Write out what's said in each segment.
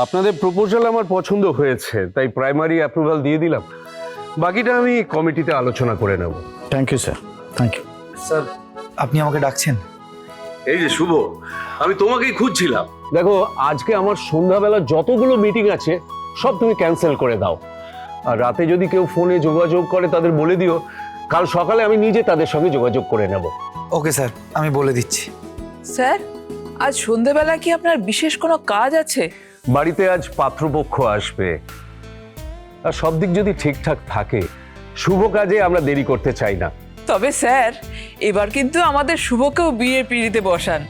আপনাদের প্রপোজাল আমার পছন্দ হয়েছে, তাই প্রাইমারি অ্যাপ্রুভাল দিয়ে দিলাম। বাকিটা আমি কমিটিতে আলোচনা করে নেব। Thank you sir, thank you. Sir, আপনি আমাকে ডাকছেন? এই যে শুভ, আমি তোমাকেই খুঁজছিলাম। দেখো, আজকে আমার সন্ধ্যাবেলা যতগুলো মিটিং আছে সব তুমি ক্যান্সেল করে দাও। আর রাতে যদি কেউ ফোনে যোগাযোগ করে তাদের বলে দিও কাল সকালে আমি নিজে তাদের সঙ্গে যোগাযোগ করে নেব। ওকে স্যার, আমি বলে দিচ্ছি। স্যার, আজ সন্ধেবেলা কি আপনার বিশেষ কোনো কাজ আছে? বাড়িতে আজ পাত্রপক্ষ আসবে, আর সব দিক যদি ঠিকঠাক থাকে শুভ কাজে আমরা দেরি করতে চাই না। তবে স্যার, এবার কিন্তু আমাদের শুভকেও বিয়ে পিড়িতে বসান।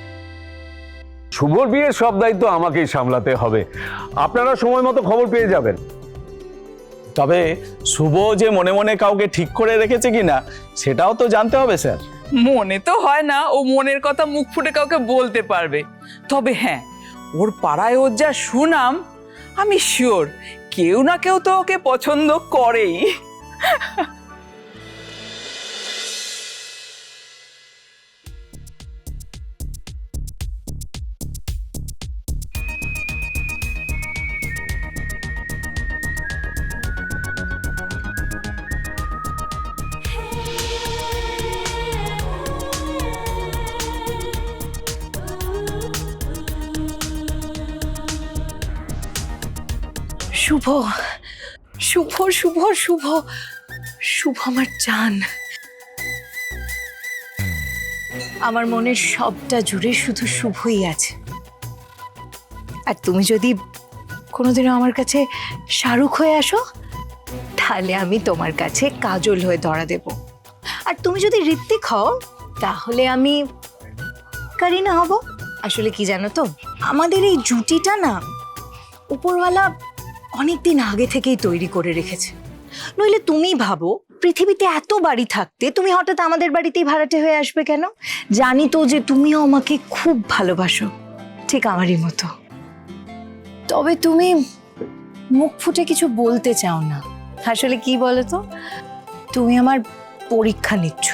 শুভর বিয়ের সব দায়িত্ব আমাকেই সামলাতে হবে, আপনারা সময় মতো খবর পেয়ে যাবেন। তবে শুভ যে মনে মনে কাউকে ঠিক করে রেখেছে কিনা সেটাও তো জানতে হবে স্যার। মনে তো হয় না ও মনের কথা মুখ ফুটে কাউকে বলতে পারবে, তবে হ্যাঁ, ওর পাড়ায় ওর যা সুনাম, আমি শিওর কেউ না কেউ তো ওকে পছন্দ করেই। শুভ, শুভ, শুভ, শুভ, শুভ আমার জান। আমার মনের সবটা জুড়ে শুধু শুভই আছে। আর তুমি যদি কোনোদিনও আমার কাছে শাহরুখ হয়ে আসো, তাহলে আমি তোমার কাছে কাজল হয়ে ধরা দেব। আর তুমি যদি ঋত্বিক হও, তাহলে আমি কারিনা হব। আসলে কি জানো তো, আমাদের এই জুটিটা না উপরওয়ালা অনেকদিন আগে থেকেই তৈরি করে রেখেছে। নইলে তুমি ভাবো, পৃথিবীতে এত বাড়ি থাকতে তুমি হঠাৎ আমাদের বাড়িতেই ভাড়াটে হয়ে আসবে কেন? জানি তো যে তুমিও আমাকে খুব ভালোবাসো, ঠিক আমারই মতো। তবে তুমি মুখ ফুটে কিছু বলতে চাও না। আসলে কি বলো তো, তুমি আমার পরীক্ষা নিচ্ছ।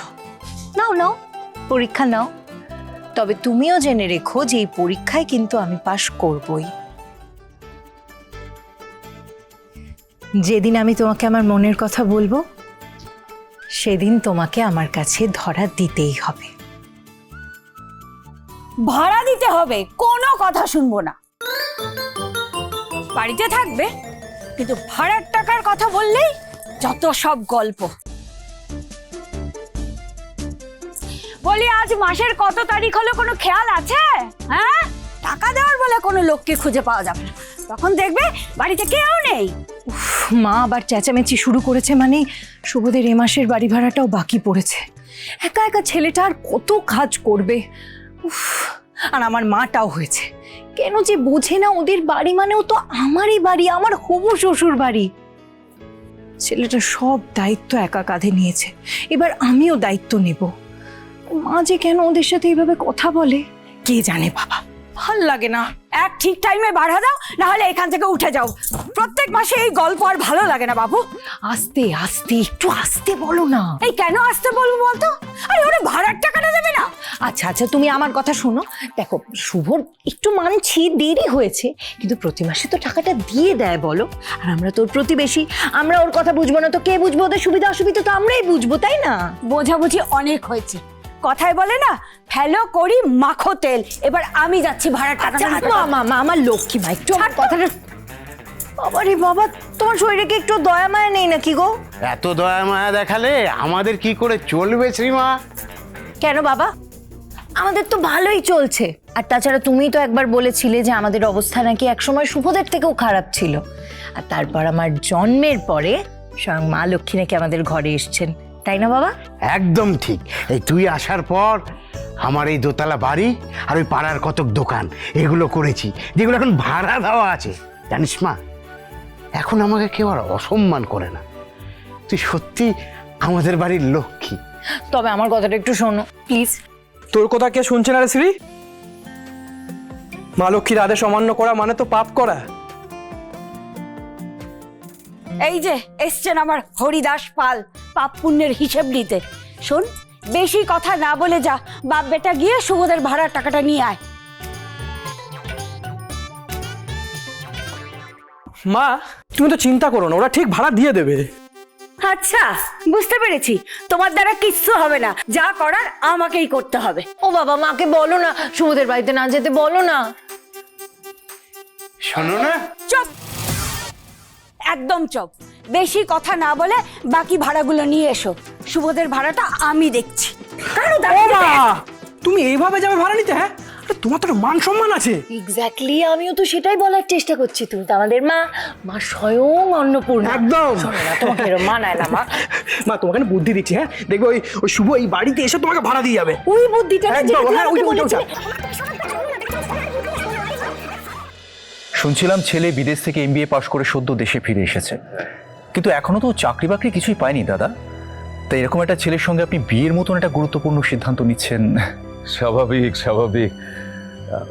নাও নাও, পরীক্ষা নাও। তবে তুমিও জেনে রেখো যে এই পরীক্ষায় কিন্তু আমি পাশ করবই। যেদিন আমি তোমাকে আমার মনের কথা বলবো, সেদিন তোমাকে আমার কাছে ধরা দিতেই হবে। ভাড়া দিতে হবে, কোনো কথা শুনবো না। বাড়িতে থাকবে, কিন্তু ভাড়ার টাকার কথা বললেই যত সব গল্প। বলি, আজ মাসের কত তারিখ হলো কোনো খেয়াল আছে? হ্যাঁ, টাকা দেওয়ার বলে কোনো লোককে খুঁজে পাওয়া যাবে না। তখন দেখবে বাড়িতে কেউ নেই। উফ, মা আবার চেঁচামেচি শুরু করেছে, মানে শুভদের এ মাসের বাড়ি ভাড়াটাও বাকি পড়েছে। একা একা ছেলেটা আর কত কাজ করবে। উফ, আর আমার মাটাও হয়েছে, কেন যে বোঝে না ওদের বাড়ি মানেও তো আমারই বাড়ি, আমার হবু শ্বশুর বাড়ি। ছেলেটা সব দায়িত্ব একা কাঁধে নিয়েছে, এবার আমিও দায়িত্ব নেব। মা যে কেন ওদের সাথে এইভাবে কথা বলে কে জানে বাবা, ভাল লাগে না। এক ঠিক টাইমে বাড়া দাও, না হলে এখান থেকে উঠে যাও। প্রত্যেক মাসে এই গল্প আর ভালো লাগে না বাবু। আস্তে আস্তে, একটু আস্তে বলো না। এই কেন আসতে বলবো বলতো? আরে ওরে ভাড়ার টাকাটা দেবে না? আচ্ছা আচ্ছা, তুমি আমার কথা শোনো। দেখো, শুভর একটু মানছি দেরি হয়েছে, কিন্তু প্রতি মাসে তো টাকাটা দিয়ে দেয় বলো। আর আমরা তোর প্রতিবেশী, আমরা ওর কথা বুঝবো না তো কে বুঝবো? ওদের সুবিধা অসুবিধা তো আমরাই বুঝবো, তাই না? বোঝাবুঝি অনেক হয়েছে। কথায় বলে না, ফেলো করি মাখো তেল। এবার আমি যাচ্ছি ভাড়ার টাকা। মা, আমার লক্ষ্মী মা, একটু আমার কথাটা। বাবা রে বাবা, তোমার শরীরে কি একটু দয়া মায়া নেই নাকি গো? এত দয়া মায়া দেখালে আমাদের কি করে চলবে শ্রীমা? কেন বাবা, আমাদের তো ভালোই চলছে। আর তাছাড়া তুমিই তো একবার বলেছিলে যে আমাদের অবস্থা নাকি একসময় শুভদের থেকেও খারাপ ছিল। আর তারপর আমার জন্মের পরে স্বয়ং মা লক্ষ্মী নাকি আমাদের ঘরে এসছেন, তাই না বাবা? একদম ঠিক। এই তুই আসার পর আমার এই দোতলা বাড়ি আর ওই পাড়ার কতক দোকান এগুলো করেছি, যেগুলো এখন ভাড়া দেওয়া আছে। জানিস মা, এখন আমাকে কেউ আর অসম্মান করে না। তুই সত্যি আমাদের বাড়ির লক্ষ্মী। তবে আমার কথাটা একটু শোনো প্লিজ। তোর কথা কে শুনছে না রে শ্রী? মা লক্ষ্মীর আদেশ অমান্য করা মানে তো পাপ করা। এই যে এসছেন আমার হরিদাস পাল, পাপ পুণ্যের হিসেব নিতে। শোন, বেশি কথা না বলে যা, বাপ বেটা গিয়ে শুভদের ভাড়ার টাকাটা নিয়ে আয়। মা তুমি তো চিন্তা করো না, ওরা ঠিক ভাড়া দিয়ে দেবে। আচ্ছা, বুঝতে পেরেছি। তোমার দ্বারা কিচ্ছু হবে না, যা করার আমাকেই করতে হবে। ও বাবা, মাকে বলো না শুভদের বাড়িতে না যেতে, বলো না। শোনো না, চুপ, একদম চুপ। বেশি কথা না বলে বাকি ভাড়াগুলো নিয়ে এসো। শুভদের ভাড়াটা আমি দেখছি। কারো ও দাঁড়িয়ে মা, থেকে- তুমি এইভাবে যাবে ভাড়া নিতে? হ্যাঁ, আরে তোমার তো একটা মান সম্মান আছে। এক্স্যাক্টলি, আমিও তো সেটাই বলার চেষ্টা করছি। তুমি তো আমাদের মা, মা স্বয়ং অন্নপূর্ণা। একদম। শোনো না, তোমাকে এরকম মানায় না মা। মা তোমাকে না বুদ্ধি দিচ্ছি। হ্যাঁ, দেখবে ওই ওই শুভ এই বাড়িতে এসে তোমাকে ভাড়া দিয়ে যাবে। ওই বুদ্ধিটা না, একদম, যেটা তুই হ্যাঁ, আমাকে ওইটা, ওইটা, বলেছিলি। শুনছিলাম ছেলে বিদেশ থেকে MBA পাশ করে সদ্য দেশে ফিরে এসেছে, কিন্তু এখনো তো চাকরি বাকরি কিছুই পায়নি দাদা। তাই এরকম একটা ছেলের সঙ্গে আপনি বিয়ের মতন একটা গুরুত্বপূর্ণ সিদ্ধান্ত নিচ্ছেন। স্বাভাবিক স্বাভাবিক।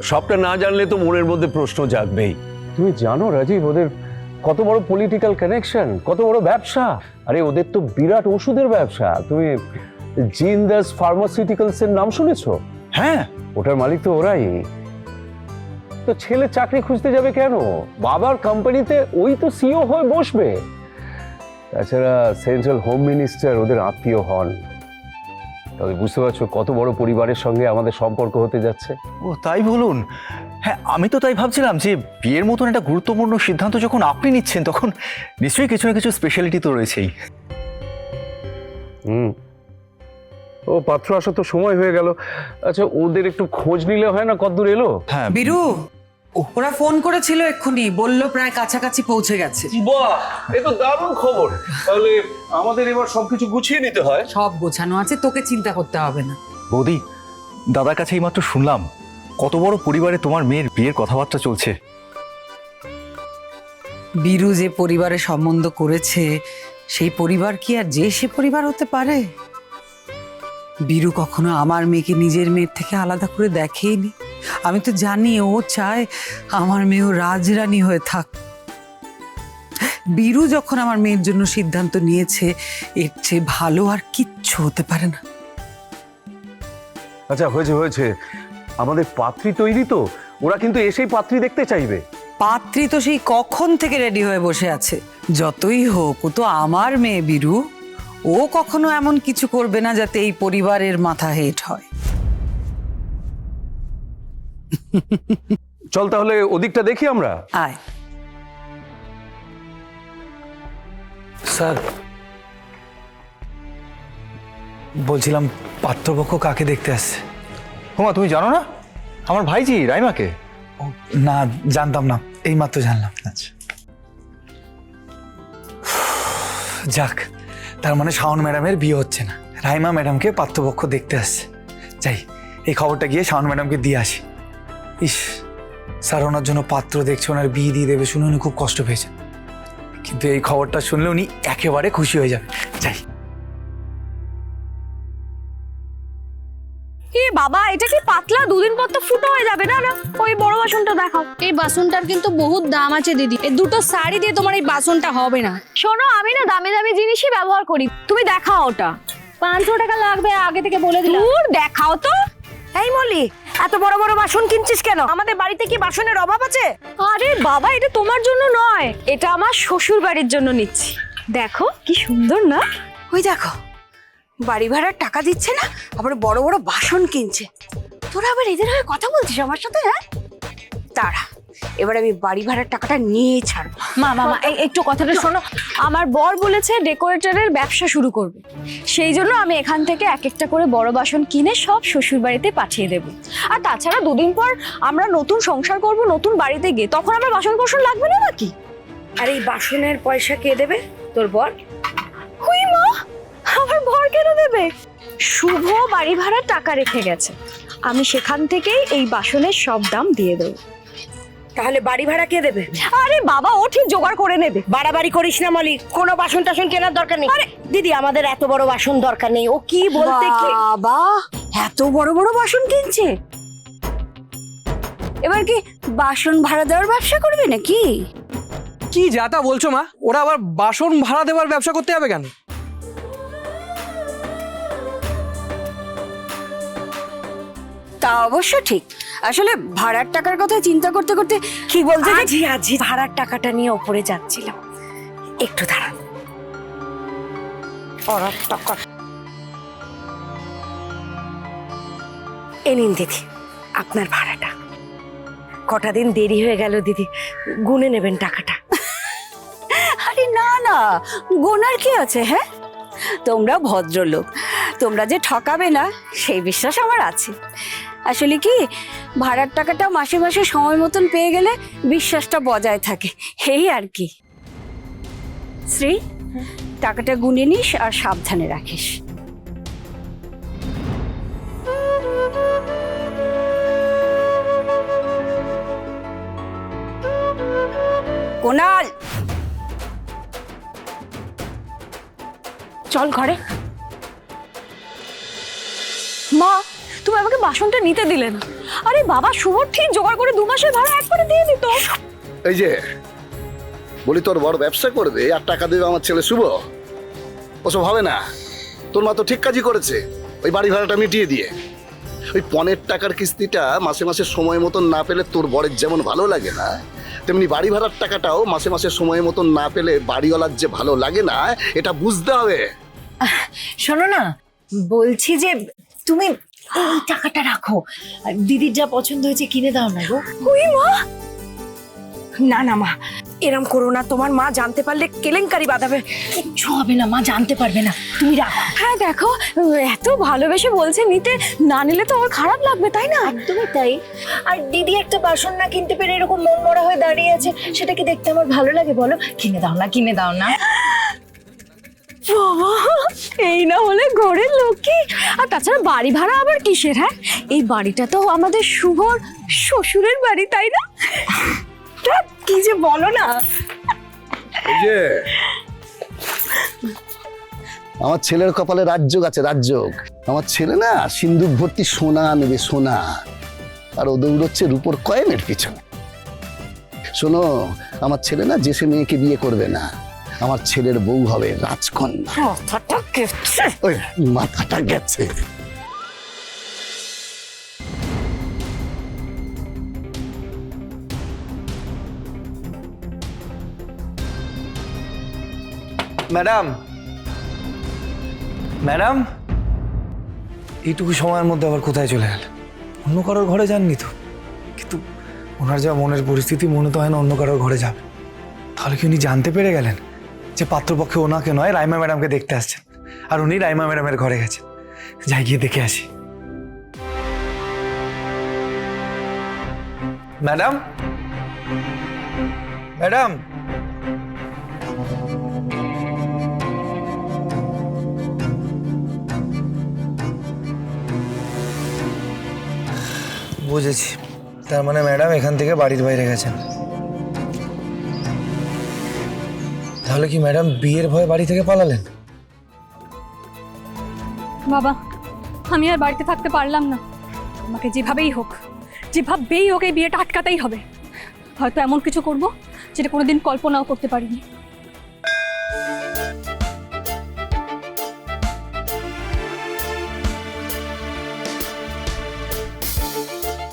সবটা না জানলে তো মনের মধ্যে প্রশ্ন জাগবেই। তুমি জানো রাজীব, ওদের কত বড় পলিটিক্যাল কানেকশন, কত বড় ব্যবসা। আরে ওদের তো বিরাট ওষুধের ব্যবসা। তুমি জিন্দাস ফার্মাসিউটিক্যালস এর নাম শুনেছো? হ্যাঁ, ওটার মালিক তো ওরাই। তো ছেলে চাকরি খুঁজতে যাবে কেন? বাবার কোম্পানিতে ওই তো সিও হয়ে বসবে। তাছাড়া সেন্ট্রাল হোম মিনিস্টার ওদের আত্মীয় হন। তবে বুঝতে পারছো কত বড় পরিবারের সঙ্গে আমাদের সম্পর্ক হতে যাচ্ছে। ও তাই বলুন। হ্যাঁ, আমি তো তাই ভাবছিলাম যে বিয়ের মতন একটা গুরুত্বপূর্ণ সিদ্ধান্ত যখন আপনি নিচ্ছেন, তখন নিশ্চয়ই কিছু না কিছু স্পেশালিটি তো রয়েছেই। ও পাত্র আসা তো সময় হয়ে গেল। আচ্ছা, ওদের একটু খোঁজ নিলে হয় না কতদূর এলো? হ্যাঁ, বীরু, ওরা ফোন করেছিল এক্ষুনি, বললো প্রায় কাছাকাছি পৌঁছে গেছে। বাহ, এ তো দারুণ খবর। তাহলে আমাদের এবার সবকিছু গুছিয়ে নিতে হয়। সব গোছানো আছে, তোকে চিন্তা করতে হবে না। বৌদি, দাদার কাছে এইমাত্র শুনলাম কত বড় পরিবারে তোমার মেয়ের বিয়ের কথাবার্তা চলছে। বীরু যে পরিবারে সম্বন্ধ করেছে, সেই পরিবার কি আর যে সে পরিবার হতে পারে? বীরু কখনো আমার মেয়েকে নিজের মেয়ের থেকে আলাদা করে দেখেইনি। আমি তো জানি ও চায় আমার মেয়েও রাজরানী হয়ে থাক। বীরু যখন আমার মেয়ের জন্য সিদ্ধান্ত নিয়েছে, এর চেয়ে ভালো আর কিচ্ছু হতে পারে না। আচ্ছা, হয়েছে হয়েছে। আমাদের পাত্রী তৈরি তো, ওরা কিন্তু এসেই পাত্রী দেখতে চাইবে। পাত্রী তো সেই কখন থেকে রেডি হয়ে বসে আছে। যতই হোক, ও তো আমার মেয়ে বীরু। ও কখনো এমন কিছু করবে না যাতে এই পরিবারের মাথা হেট হয়। চল তাহলে ওদিকটা দেখি আমরা। আয়। স্যার, বলছিলাম পাত্রপক্ষ কাকে দেখতে আসছে? হোমা, তুমি জানো না আমার ভাইজি রাইমাকে? ও, না, জানতাম না, এইমাত্র জানলাম। আচ্ছা, যাক, তার মানে শাওন ম্যাডামের বিয়ে হচ্ছে না, রাইমা ম্যাডামকে পাত্রপক্ষ দেখতে আসছে। যাই, এই খবরটা গিয়ে শাওন ম্যাডামকে দিয়ে আসি। ইস, স্যার ওনার জন্য পাত্র দেখছে, ওনার বিয়ে দিয়ে দেবে শুনে উনি খুব কষ্ট পেয়েছেন। কিন্তু এই খবরটা শুনলে উনি একেবারে খুশি হয়ে যাবে। যাই। এ বাবা, এটা কি পাতলা? দুদিন পর তো ফুটো হয়ে যাবে। না না, ওই বড় বাসনটা দেখাও। এই বাসনটার কিন্তু বহুত দাম আছে দিদি, এই দুটো শাড়ি দিয়ে তোমার এই বাসনটা হবে না। শোনো, আমি না দামি দামি জিনিসই ব্যবহার করি। তুমি দেখাও ওটা। 500 টাকা লাগবে, আগে থেকে বলে দিলাম। দূর, দেখাও তো। এই মলি, এত বড় বড় বাসন কিনছিস কেন? আমাদের বাড়িতে কি বাসনের অভাব আছে? আরে বাবা, এটা তোমার জন্য নয়, এটা আমার শ্বশুর বাড়ির জন্য নিচ্ছি। দেখো কি সুন্দর না? ওই দেখো, বাড়ি ভাড়ার টাকা দিচ্ছে না, আবার বড় বড় বাসন কিনছে। তোরা আবার এদের হয়ে কথা বলছিস আমার সাথে? হ্যাঁ, দাঁড়া, এবার আমি বাড়ি ভাড়ার টাকাটা নিয়েই ছাড়বো। মা মামা একটু কথাটা শোনো, আমার বর বলেছে ডেকোরেটরের ব্যবসা শুরু করবে, সেই জন্য আমি এখান থেকে এক একটা করে বড় বাসন কিনে সব শ্বশুর বাড়িতে পাঠিয়ে দেব। আর তাছাড়া দুদিন পর আমরা নতুন সংসার করব, নতুন বাড়িতে গিয়ে, তখন আমার বাসন কোসন লাগবে না নাকি? আর এই বাসনের পয়সা কে দেবে? তোর বর। হুই মা, আমার বর কেন দেবে? শুভ বাড়ি ভাড়ার টাকা রেখে গেছে, আমি সেখান থেকেই এই বাসনের সব দাম দিয়ে দেবো। তাহলে বাড়ি ভাড়া কে দেবে? আরে বাবা, ও ঠিক জোগাড় করে নেবে। বাড়াবাড়ি করিস না মলি, কোনো বাসন টাসন কেনার দরকার নেই। আরে দিদি, আমাদের এত বড় বাসন দরকার নেই। ও কি বলতে কি? বাবা, এত বড় বড় বাসন কিনছে, এবার কি বাসন ভাড়া দেওয়ার ব্যবসা করবে নাকি? কি যা তা বলছো মা? ওরা আবার বাসন ভাড়া দেওয়ার ব্যবসা করতে যাবে কেন? তা অবশ্য ঠিক। আসলে ভাড়ার টাকার কথা চিন্তা করতে করতে কি বলতে আজই ভাড়ার টাকাটা নিয়ে ওপরে যাচ্ছিলাম। একটু দাঁড়ান। ভাড়ার টাকা এ নিন দিদি, আপনার ভাড়াটা। কটা দিন দেরি হয়ে গেল দিদি, গুনে নেবেন টাকাটা। আরে না না, গোনার কি আছে? হ্যাঁ, তোমরা ভদ্রলোক, তোমরা যে ঠকাবে না সেই বিশ্বাস আমার আছে। আসলে কি, ভাড়ার টাকাটা মাসে মাসে সময় মতন পেয়ে গেলে বিশ্বাসটা বজায় থাকে, এই আর কি। শ্রী, টাকাটা গুনে নিস আর সাবধানে রাখিস। কোনাল, চল ঘরে। মা, তুমি আমাকে বাসনটা নিতে দিলে না। আরে বাবা, শুভ ঠিক জোগাড় করে 2 মাসের ভাড়া একবারে দিয়ে দিত। এই যে বলি, তোর বড় ব্যবসা করবে আর টাকা দেবে আমার ছেলে শুভ, ওসব হবে না। তোর মা তো ঠিক কাজই করেছে, ওই বাড়ি ভাড়াটা মিটিয়ে দিয়ে। ওই পনের টাকার কিস্তিটা মাসে মাসে সময় মতন না পেলে তোর বরের যেমন ভালো লাগে না, তেমনি বাড়ি ভাড়ার টাকাটাও মাসে মাসে সময় মতন না পেলে বাড়িওয়ালার যে ভালো লাগে না, এটা বুঝতে হবে। শোনো না, বলছি যে তুমি এই টাকাটা রাখো, আর দিদির যা পছন্দ হয়েছে কিনে দাও না গো। ওই মা, না না মা, এরম করো না, তোমার মা জানতে পারলে কেলেঙ্কারি বাঁধাবে। কিচ্ছু হবে না, মা জানতে পারবে না, তুমি রাখো। হ্যাঁ দেখো, এত ভালোবেসে বলছে নিতে, না নিলে তো আমার খারাপ লাগবে, তাই না? একদমই তাই। আর দিদি একটা বাসন না কিনতে পেরে এরকম মন মরা হয়ে দাঁড়িয়ে আছে, সেটা কি দেখতে আমার ভালো লাগে বলো? কিনে দাও না, কিনে দাও না। বাবা, এই না হলে ঘরের লক্ষ্মী। আর তাছাড়া বাড়ি ভাড়া আবার কিসের? হ্যাঁ, এই বাড়িটা তো আমাদের শুভর শ্বশুরের বাড়ি, তাই না? কি যে বলো না। এই যে আমার ছেলের কপালে রাজযোগ আছে, রাজযোগ। আমার ছেলে না সিন্দুক ভর্তি সোনা নেবে, সোনা। আর ও দৌড়চ্ছে রূপোর কয়েনের পিছনে। শোনো, আমার ছেলে না যে সে মেয়েকে বিয়ে করবে না, আমার ছেলের বউ হবে রাজকন্যা। ওই মাথাটা গেছে। ম্যাডাম, ম্যাডাম, এইটুকু সময়ের মধ্যে আবার কোথায় চলে গেল? অন্য কারোর ঘরে যাননি তো? কিন্তু ওনার যা মনের পরিস্থিতি, মনে তো হয় না অন্য কারোর ঘরে যাবে। তাহলে কি উনি জানতে পেরে গেলেন যে পাত্রপক্ষে ওনাকে নয়, রাইমা ম্যাডামকে দেখতে আসছেন, আর উনি রাইমা ম্যাডামের ঘরে গেছেন? যাই গিয়ে দেখে আসি। ম্যাডাম, ম্যাডাম, বুঝেছি, তার মানে ম্যাডাম এখান থেকে বাড়ির বাইরে গেছেন। তাহলে কি ম্যাডাম বিয়ের ভয়ে বাড়ি থেকে পালালেন? বাবা, আমি আর বাড়িতে থাকতে পারলাম না। আমাকে যেভাবেই হোক এই বিয়েটা আটকাতেই হবে। হয়তো এমন কিছু করব যেটা কোনোদিন কল্পনাও করতে পারিনি।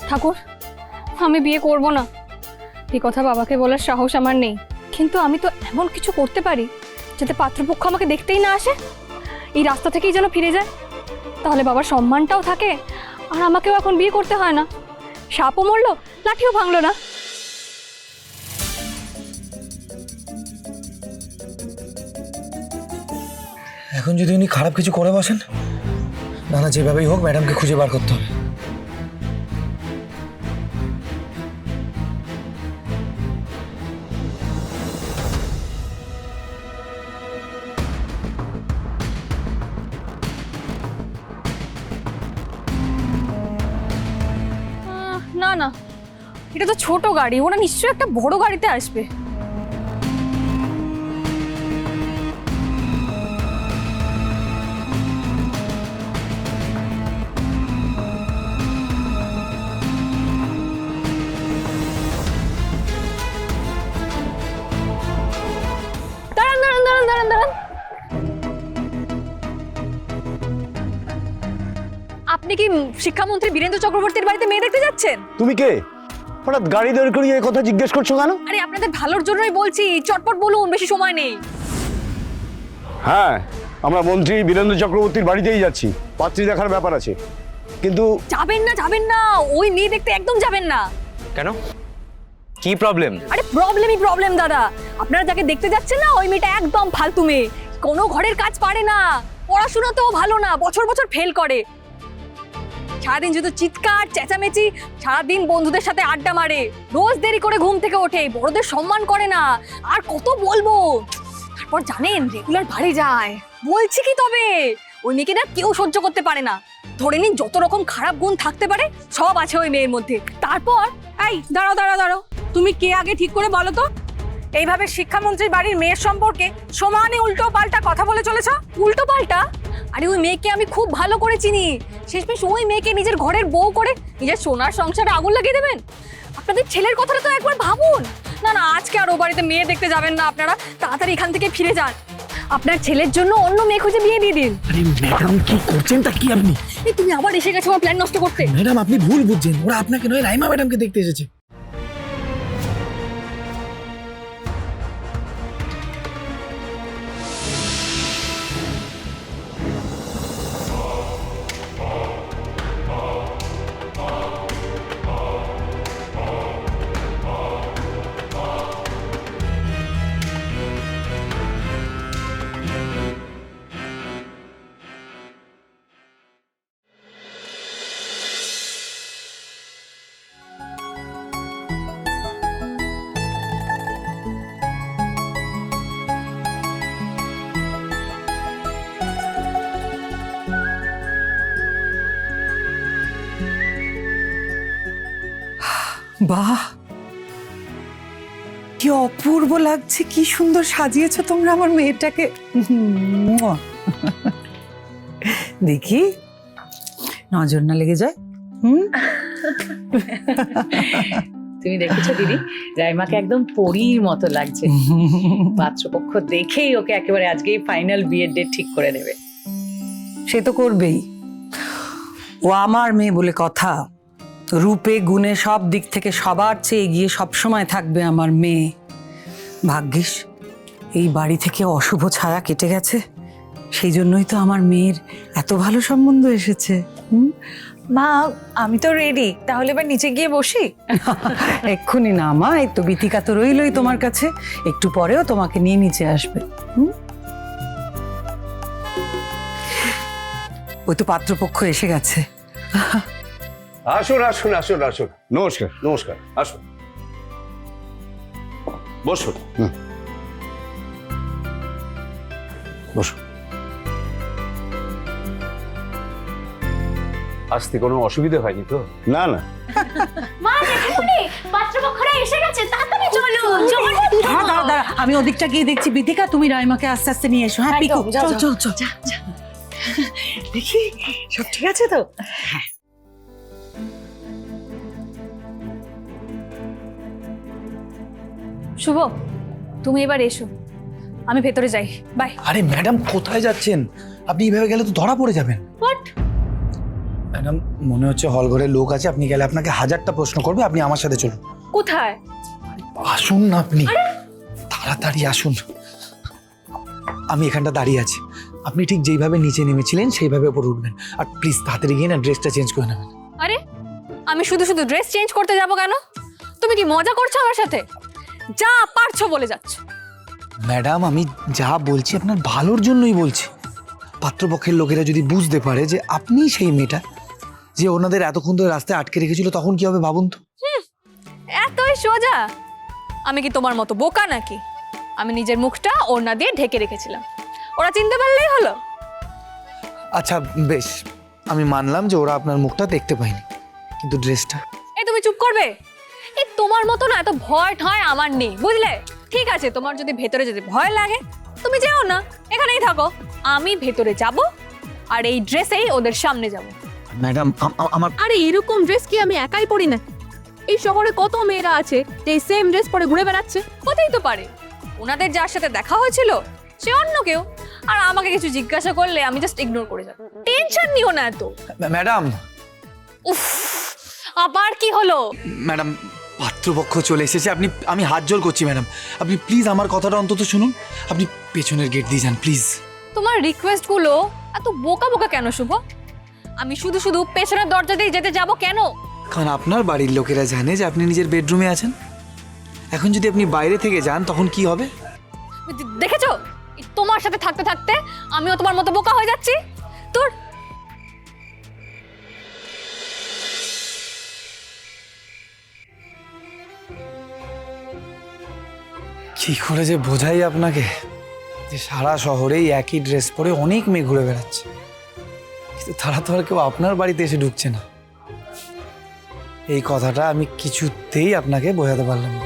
ঠাকুর, আমি বিয়ে করব না, এই কথা বাবাকে বলার সাহস আমার নেই। কিন্তু আমি তো এমন কিছু করতে পারি যাতে পাত্রপক্ষ আমাকে দেখতেই না আসে, এই রাস্তা থেকেই যেন ফিরে যায়। তাহলে বাবার সম্মানটাও থাকে, আর আমাকেও এখন বিয়ে করতে হয় না। সাপও মরলো, লাঠিও ভাঙলো না। এখন যদি উনি খারাপ কিছু করে বসেন, না না, যেভাবেই হোক ম্যাডামকে খুঁজে বার করতে হবে। না না, এটা তো ছোট গাড়ি, ওরা নিশ্চয়ই একটা বড় গাড়িতে আসবে। দাঁড়ান দাঁড়ান দাঁড়ান দাঁড়ান দাঁড়ান, আপনি কি শিক্ষামন্ত্রী বীরেন্দ্র চক্রবর্তীর বাড়িতে মেয়ে দেখতে যাচ্ছেন? তুমি কে? হঠাৎ গাড়ি দাঁড় করিয়ে এই কথা জিজ্ঞেস করছো কেন? আরে আপনাদের ভালোর জন্যই বলছি, চটপট বলুন, বেশি সময় নেই। হ্যাঁ, আমরা মন্ত্রী বীরেন্দ্র চক্রবর্তীর বাড়িতেই যাচ্ছি, পাত্রী দেখার ব্যাপার আছে। কিন্তু যাবেন না, ওই মেয়ে দেখতে একদম যাবেন না। কেন, কি প্রবলেম? আরে প্রবলেম দাদা। আপনারা যাকে দেখতে যাচ্ছেন না, ওই মেয়েটা একদম ফালতু মেয়ে, কোনো ঘরের কাজ পারে না, পড়াশোনাতেও ভালো না, বছর বছর ফেল করে, সারাদিন শুধু চিৎকার চেঁচামেচি, সারাদিন বন্ধুদের সাথে আড্ডা মারে, রোজ দেরি করে ঘুম থেকে ওঠে, বড়দের সম্মান করে না, আর কত বলবো। তারপর জানেন রেগুলার বাড়ি যায়। বলছি কি তবে ওই মেয়েকে না কেউ সহ্য করতে পারে না। ধরে নিন যত রকম খারাপ গুণ থাকতে পারে সব আছে ওই মেয়ের মধ্যে। তারপর এই দাঁড়াও, তুমি কে আগে ঠিক করে বলো তো? এইভাবে শিক্ষামন্ত্রীর বাড়ির মেয়ের সম্পর্কে সমানে উল্টো পাল্টা কথা বলে চলেছ। উল্টো পাল্টা? আরে ওই মেয়েকে আমি খুব ভালো করে চিনি। শেষমেশ ওই মেয়েকে নিজের ঘরের বউ করে নিজের সোনার সংসারে আগুন লাগিয়ে দেবেন? আপনাদের ছেলের কথাটা তো একবার ভাবুন। না আজকে আর ও বাড়িতে মেয়ে দেখতে যাবেন না আপনারা, তাড়াতাড়ি এখান থেকে ফিরে যান। আপনার ছেলের জন্য অন্য মেয়ে খুঁজে বিয়ে দিয়ে দিন। আরে ম্যাডাম, কি করছেন তা কি আপনি? এই তুমি আবার এসে গেছো আমার প্ল্যান নষ্ট করতে। ম্যাডাম, আপনি ভুল বুঝছেন, ওরা আপনাকে নয় রাইমা ম্যাডামকে দেখতে এসেছে। বাহ, কি অপূর্ব লাগছে, কি সুন্দর সাজিয়েছো তোমরা আমার মেয়েটাকে। দেখি নজর না লেগে যায়। তুমি দেখেছো দিদি, রাইমাকে একদম পরীর মতো লাগছে। পাত্রপক্ষ দেখেই ওকে একেবারে আজকেই ফাইনাল বিয়ের ডেট ঠিক করে নেবে। সে তো করবেই, ও আমার মেয়ে বলে কথা। রূপে গুণে সব দিক থেকে সবার চেয়ে এগিয়ে সবসময় থাকবে আমার মেয়ে। ভাগ্যিস এই বাড়ি থেকে অশুভ ছায়া কেটে গেছে, সেই জন্যই তো আমার মেয়ের এত ভালো সম্বন্ধ এসেছে। মা, আমি তো রেডি, তাহলে এবার নিচে গিয়ে বসি? এক্ষুনি না মা, এই তো বিথিকা তো রইলই তোমার কাছে, একটু পরেও তোমাকে নিয়ে নিচে আসবে। ওই তো পাত্রপক্ষ এসে গেছে। আসুন আসুন আসুন আসুন, নমস্কার নমস্কার, আসুন বসুন। বসুন। আসতে কোনো অসুবিধা হয়নি তো? না না। মা দেখুনি, পাত্রপক্ষরা এসে গেছে, তাড়াতাড়ি চলো। দাঁড়া, আমি ওদিকটা গিয়ে দেখছি। বিথিকা, তুমি রাইমাকে আস্তে আস্তে নিয়ে এসো। হ্যাঁ পিকু, চল। দেখি সব ঠিক আছে তো? শুভ, তুমি এবার এসো, আমি ভেতরে যাই। বাই। আরে ম্যাডাম, কোথায় যাচ্ছেন আপনি? এইভাবে গেলে তো ধরা পড়ে যাবেন। হোয়াট? ম্যাডাম, মনে হচ্ছে হল ঘরে লোক আছে, আপনি গেলে আপনাকে হাজারটা প্রশ্ন করবে। আপনি আমার সাথে চলুন। কোথায়? আসুন না আপনি, তাড়াতাড়ি আসুন। আমি এখানটা দাঁড়িয়ে আছি, আপনি ঠিক যেইভাবে নিচে নেমেছিলেন সেইভাবে উপরে উঠবেন। আর প্লিজ তাড়াতাড়ি গিয়ে না ড্রেসটা চেঞ্জ করে নেবেন। আরে আমি শুধু শুধু ড্রেস চেঞ্জ করতে যাব কেন? তুমি কি মজা করছো আমার সাথে? যা পারছো বলে যাচ্ছ। ম্যাডাম, আমি যা বলছি আপনার ভালোর জন্যই বলছি। পাত্রপক্ষের লোকেরা যদি বুঝতে পারে যে আপনি সেই মেয়েটা যে ওনাদের এতক্ষণ ধরে রাস্তায় আটকে রেখেছিল, তখন কি হবে ভাবুন তো। এতই সোজা? আমি কি তোমার মতো বোকা নাকি? আমি নিজের মুখটা ওড়না দিয়ে ঢেকে রেখেছিলাম, ওরা চিনতে পারলেই হলো। আচ্ছা বেশ, আমি মানলাম যে ওরা আপনার মুখটা দেখতে পায়নি, কিন্তু ড্রেসটা। এই তুমি চুপ করবে? এই তোমার মতো না এত ভয় ঠয় আমার নেই, বুঝলে? ঠিক আছে, তোমার যদি ভেতরে যেতে ভয় লাগে তুমি যেও না, এখানেই থাকো। আমি ভেতরে যাব আর এই ড্রেসেই ওদের সামনে যাব। ম্যাডাম, আমার আরে এরকম ড্রেস কি আমি একাই পরি না? এই শহরে কত মেয়েরা আছে যে সেম ড্রেস পরে ঘুরে বেড়াচ্ছে। হতেই তো পারে ওনাদের যার সাথে দেখা হয়েছিল সে অন্য কেউ, আর আমাকে কিছু জিজ্ঞাসা করলে আমি জাস্ট ইগনোর করে যাব। টেনশন নিও না এত। ম্যাডাম উফ, আবার কি হলো? ম্যাডাম পাত্রপক্ষ চলে এসেছে, আমি হাত জোর করছি ম্যাডাম, আপনি প্লিজ আমার কথাটা অন্তত শুনুন, আপনি পেছনের গেট দিয়ে যান প্লিজ। তোমার রিকোয়েস্ট গুলো এত বোকা বোকা কেন শুভ? আমি শুধু শুধু পেছনের দরজা দিয়ে যেতে যাব কেন? কারণ আপনার বাড়ির লোকেরা জানে যে আপনি নিজের বেডরুমে আছেন। এখন যদি আপনি বাইরে থেকে যান তখন কি হবে? দেখেছো, তোমার সাথে থাকতে থাকতে আমিও তোমার মতো বোকা হয়ে যাচ্ছি। তোর কি করে যে বোঝাই আপনাকে যে সারা শহরেই একই ড্রেস পরে অনেক মেয়ে ঘুরে বেড়াচ্ছে, কিন্তু তারা তো আর কেউ আপনার বাড়িতে এসে ঢুকছে না। এই কথাটা আমি কিছুতেই আপনাকে বোঝাতে পারলাম না।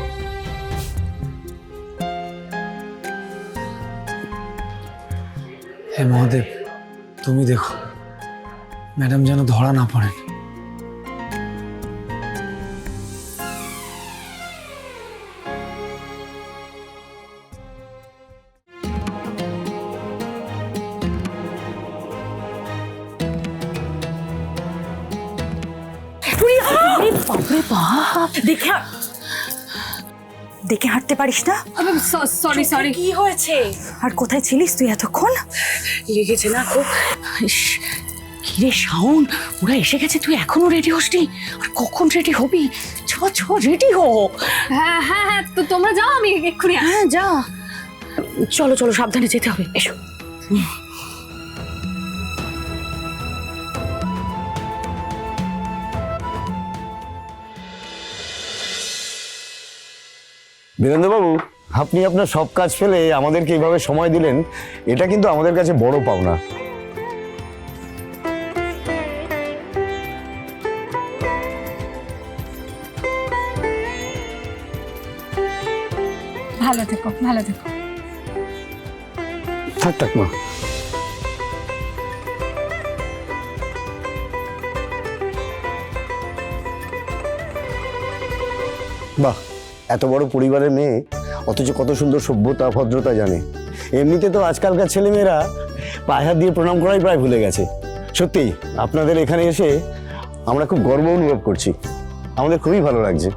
হে মহাদেব, তুমি দেখো ম্যাডাম যেন ধরা না পড়েন। দেখে হাঁটতে পারিস না? Sorry sorry. কি হয়েছে? আর কোথায় ছিলিস তুই এতক্ষণ? লেগেছে না খুব। কিরে শাওন, ওরা এসে গেছে, তুই এখনো রেডি হসনি? আর কখন রেডি হবি? ছ রেডি হো। হ্যাঁ হ্যাঁ হ্যাঁ, তো তোমরা যাও, আমি এক্ষুনি হ্যাঁ যা, চলো চলো, সাবধানে যেতে হবে, এসো। বীরেন্দ্রবাবু, আপনি আপনার সব কাজ ফেলে আমাদেরকে এইভাবে সময় দিলেন, এটা কিন্তু আমাদের কাছে বড় পাওনা। ভালো থেকো, ভালো থেকো। থাক থাক মা। বাহ, এত বড় পরিবারের মেয়ে, অথচ কত সুন্দর সভ্যতা ভদ্রতা জানে। এমনিতে তো আজকালকার ছেলেমেয়েরা পায়ে হাত দিয়ে প্রণাম করাই প্রায় ভুলে গেছে। সত্যি আপনাদের এখানে এসে আমরা খুব গর্ব অনুভব করছি, আমাদের খুবই ভালো লাগছে।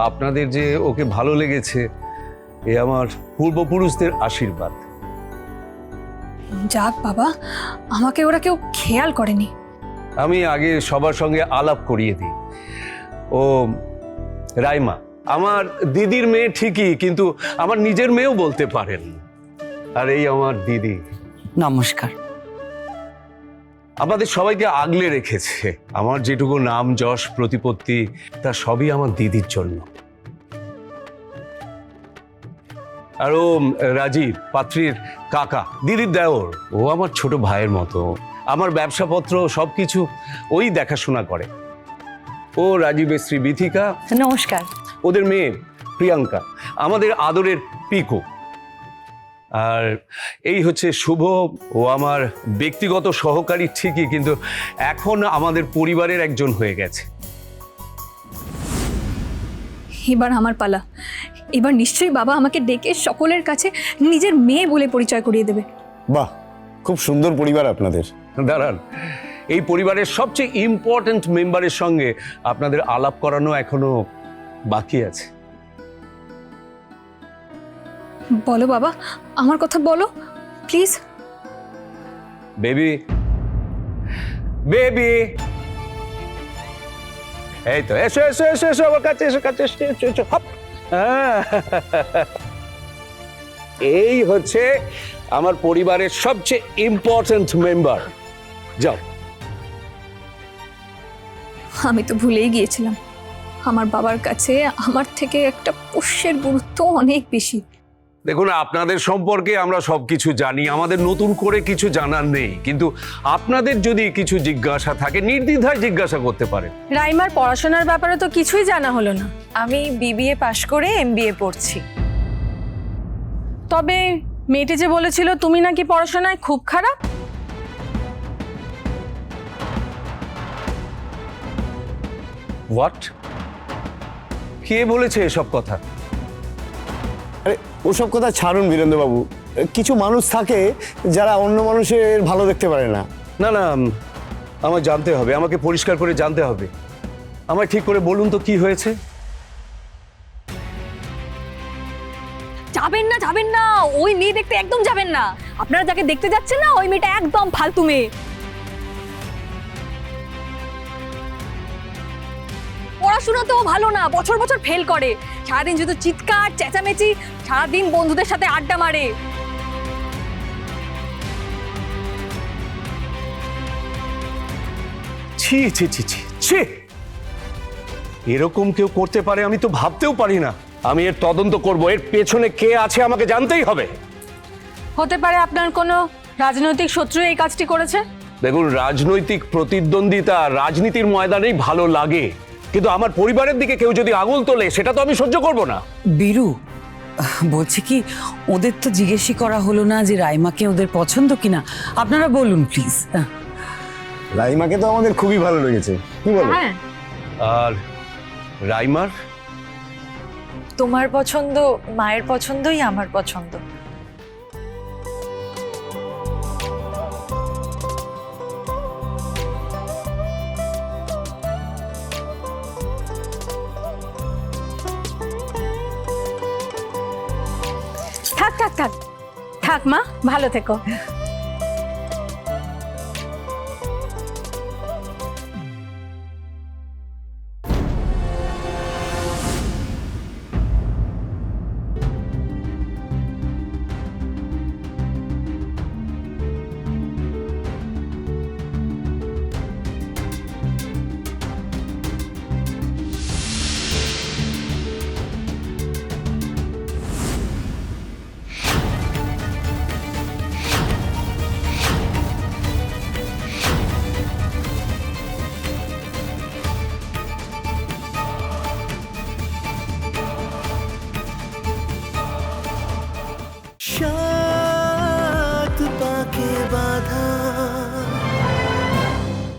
আপনাদের যে ওকে ভালো লেগেছে, এ আমার পূর্বপুরুষদের আশীর্বাদ। যাক বাবা, আমাকে ওরা কেউ খেয়াল করেনি। আমি আগে সবার সঙ্গে আলাপ করিয়ে দিই। ও রাইমা, আমার দিদির মেয়ে ঠিকই, কিন্তু আমার নিজের মেয়েও বলতে পারেন। আর এই আমার দিদি। নমস্কার। আমাদের সবাইকে আগলে রেখেছে। আমার যেটুকু নাম যশ প্রতিপত্তি, তা সবই আমার দিদির জন্য। আর ও রাজীব, পাত্রীর কাকা, দিদির দেওর, ও আমার ছোট ভাইয়ের মতো। আমার ব্যবসাপত্র সবকিছু ওই দেখাশোনা করে। ও রাজীবের স্ত্রী বিথিকা। নমস্কার। ওদের মেয়ে প্রিয়াঙ্কা, আমাদের আদরের পিকো। আর এই হচ্ছে শুভ, ও আমার ব্যক্তিগত সহকারী ঠিকই, কিন্তু এখন আমাদের পরিবারের একজন হয়ে গেছে। এবার আমার পালা। এবার নিশ্চয়ই বাবা আমাকে ডেকে সকলের কাছে নিজের মেয়ে বলে পরিচয় করিয়ে দেবে। বাহ, খুব সুন্দর পরিবার আপনাদের। দাঁড়ান, এই পরিবারের সবচেয়ে ইম্পর্ট্যান্ট মেম্বারের সঙ্গে আপনাদের আলাপ করানো এখনো বাকি আছে। বলো বাবা, আমার কথা বলো প্লিজ। বেবি, বেবি, এই তো, এসো এসো এসো এসো আমার কাছে, এসো কাছে, এসো এসো এসো, হপ। এই হচ্ছে আমার পরিবারের সবচেয়ে ইম্পর্ট্যান্ট মেম্বার। যাও। আমি তো ভুলেই গিয়েছিলাম, আমার বাবার কাছে আমার থেকে একটা পোষ্যের গুরুত্ব অনেক বেশি। দেখুন, আপনাদের সম্পর্কে আমরা সবকিছু জানি, আমাদের নতুন করে কিছু জানার নেই, কিন্তু আপনাদের যদি কিছু জিজ্ঞাসা থাকে নির্দ্বিধায় জিজ্ঞাসা করতে পারেন। রাইমার পড়াশোনার ব্যাপারে তো কিছুই জানা হলো না। আমি বিবিএ পাশ করে এমবিএ পড়ছি। তবে মেয়েটি যে বলেছিল তুমি নাকি পড়াশোনায় খুব খারাপ। হোয়াট? কে বলেছে এসব কথা? আরে ওসব কথা ছাড়ুন বীরেন্দ্রবাবু, কিছু মানুষ থাকে যারা অন্য মানুষের ভালো দেখতে পারে না। না না, আমার জানতে হবে, আমাকে পরিষ্কার করে জানতে হবে। আমায় ঠিক করে বলুন তো কি হয়েছে। যাবেন না ওই মেয়ে দেখতে একদম যাবেন না। আপনারা যাকে দেখতে যাচ্ছেন না, ওই মেয়েটা একদম ফালতু মেয়ে। পড়াশোনাতেও ভালো না, বছর বছর ফেল করে, সারাদিন শুধু চিৎকার চেঁচামেচি, সারাদিন বন্ধুদের সাথে আড্ডা মারে। ছি ছি ছি ছি ছি, এরকম কেউ করতে পারে আমি তো ভাবতেও পারি না। আমি এর তদন্ত করব, এর পেছনে কে আছে আমাকে জানতেই হবে। হতে পারে আপনার কোনো রাজনৈতিক শত্রু এই কাজটি করেছে। দেখুন, রাজনৈতিক প্রতিদ্বন্দ্বিতা রাজনীতির ময়দানেই ভালো লাগে, কিন্তু আমার পরিবারের দিকে কেউ যদি আঙুল তোলে সেটা তো আমি সহ্য করব না। বীরু, বলছি কি, ওদের তো জিজ্ঞেসই করা হলো না যে রাইমাকে ওদের পছন্দ কিনা। আপনারা বলুন প্লিজ। রাইমাকে তো আমাদের খুবই ভালো লেগেছে, কি বলো? আর রাইমার? তোমার পছন্দ মায়ের পছন্দই আমার পছন্দ। থাক মা, ভালো থেকো। শান